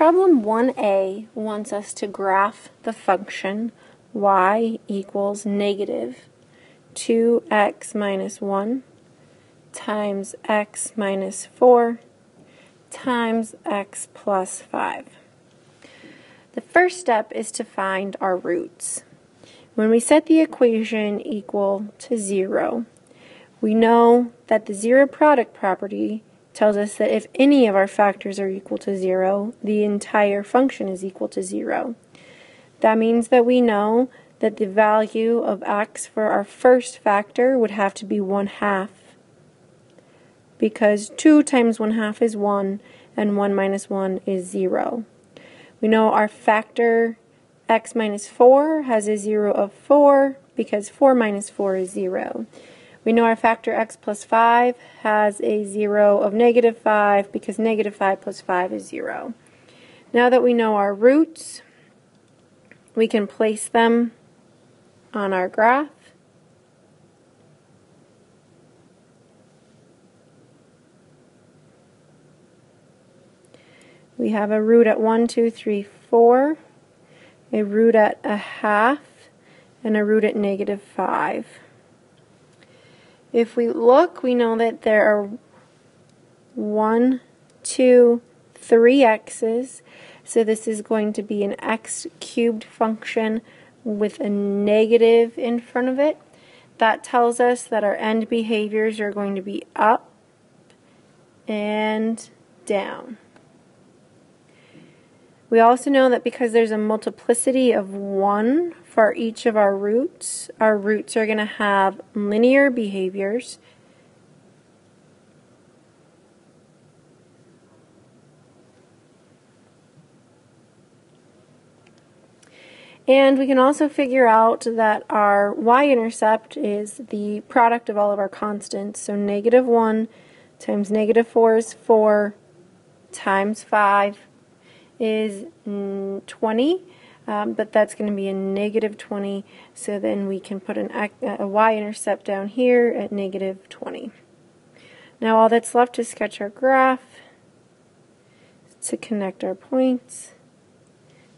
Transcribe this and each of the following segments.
Problem 1a wants us to graph the function y equals negative 2x minus 1 times x minus 4 times x plus 5. The first step is to find our roots. When we set the equation equal to 0, we know that the zero product property tells us that if any of our factors are equal to 0, the entire function is equal to 0. That means that we know that the value of x for our first factor would have to be 1/2, because 2 times 1/2 is 1, and 1 minus 1 is 0. We know our factor x minus 4 has a 0 of 4, because 4 minus 4 is 0. We know our factor x plus 5 has a 0 of negative 5, because negative 5 plus 5 is 0. Now that we know our roots, we can place them on our graph. We have a root at 1, 2, 3, 4, a root at 1/2, and a root at negative 5. If we look, we know that there are 1, 2, 3 x's, so this is going to be an x cubed function with a negative in front of it. That tells us that our end behaviors are going to be up and down. We also know that because there's a multiplicity of 1 for each of our roots are going to have linear behaviors. And we can also figure out that our y-intercept is the product of all of our constants. So negative 1 times negative 4 is 4 times 5 is 20, but that's going to be a negative 20, so then we can put a y-intercept down here at negative 20. Now all that's left to sketch our graph, to connect our points,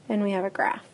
and we have a graph.